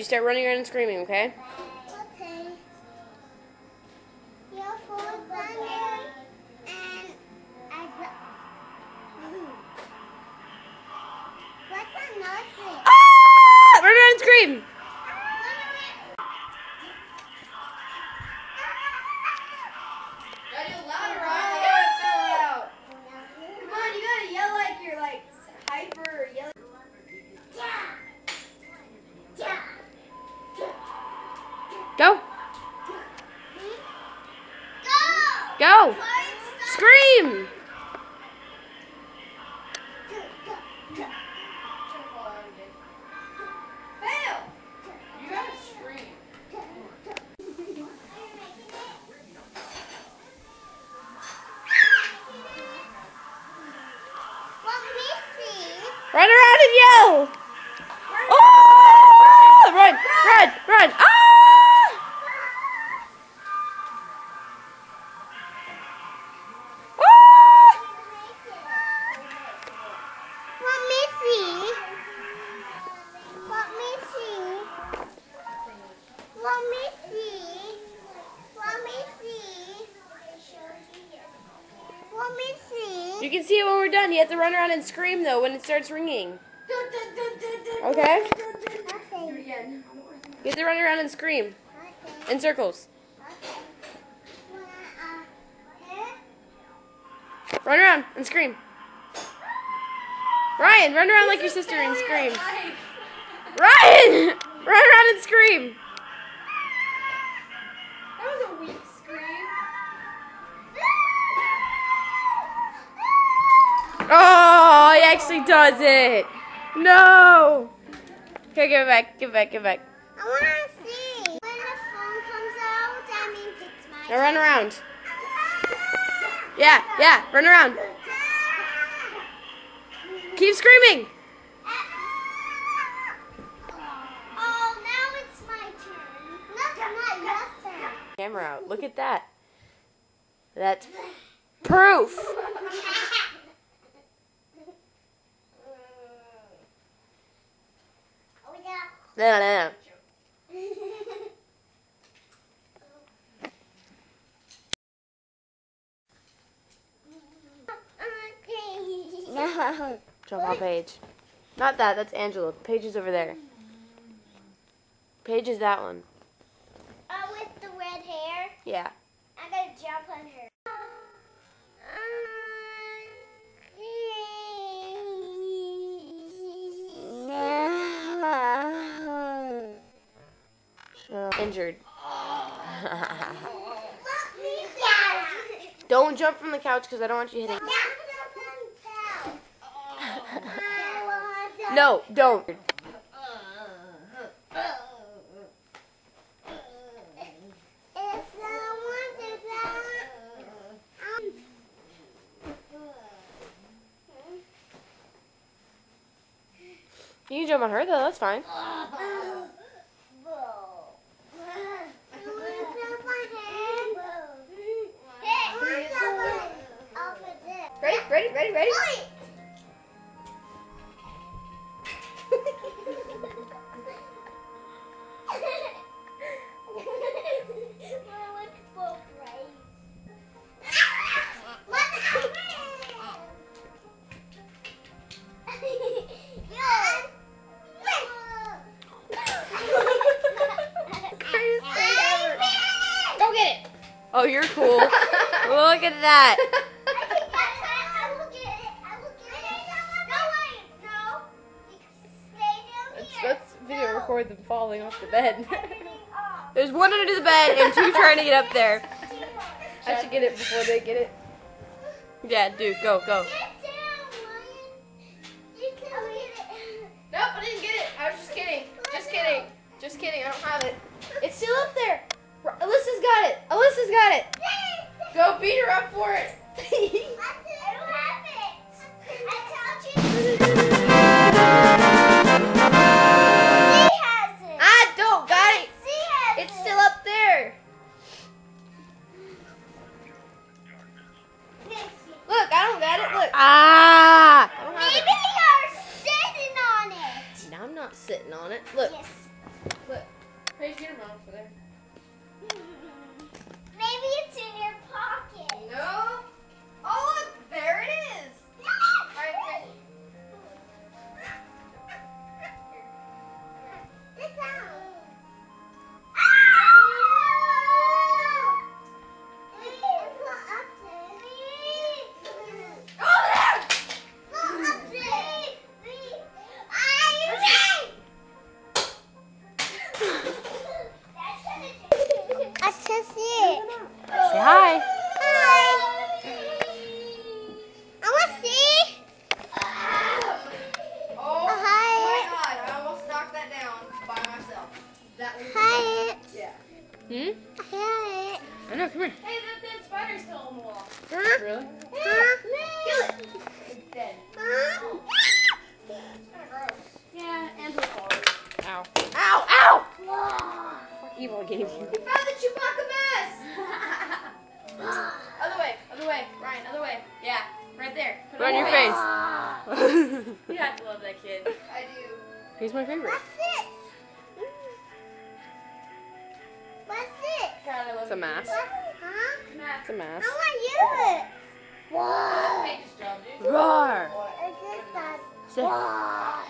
start running around and screaming, okay? Okay. You're full of thunder and what's that noise? Ah! Run around and scream! Gotta do louder, Ryan. I gotta fill out. Come on, you gotta yell like you're like hyper or yelling. Go! Go! Scream! Fail! You gotta scream. Run around and yell! Oh! Run! Run! Run! Ah! You can see it when we're done. You have to run around and scream, though, when it starts ringing. Okay? Do it again. You have to run around and scream. In circles. Run around and scream. Ryan, run around like your sister and scream. Ryan! Run around and scream. That was a weak scream. Oh, he actually does it. No. Here, give it back. Give it back. Give it back. I want to see. When the phone comes out, that means it's my Now run around. Yeah. Run around. Keep screaming. Oh, now it's my turn. Not your turn. Camera out. Look at that. That's proof. No. Jump on Paige. Not that. That's Angela. Paige is over there. Paige is that one. Oh, with the red hair? Yeah. I gotta jump on her. Injured. Don't jump from the couch because I don't want you hitting. No, don't. You can jump on her though, that's fine. Ready? Go get it. Oh, you're cool. Look at that. Let's video record them falling off the bed. There's one under the bed and two trying to get up there. I should get it before they get it. Yeah, dude, go. Nope, I didn't get it. I was just kidding. I don't have it. It's still up there. Alyssa's got it. Go beat her up for it. I don't have it. I told you. I don't got it. It's still up there. Look, I don't got it. Look. Ah! I don't have Maybe it. you're sitting on it. No, I'm not sitting on it. Look. Yes. Look. Really? Kill it. It's dead. Huh? It's kind of gross. Yeah, and the forest. Ow. Ow! Ow! Wow. Evil gave you. You found the Chewbacca mess! Other way, Ryan, other way. Yeah, right there. Put it Put on your face. face. You have to love that kid. I do. He's my favorite. What's this? What's this? God, I love It's a you. mask. Huh? It's a mask. I want you it. Wow. Page's job, dude. Roar! Is this that? Sit. Wow.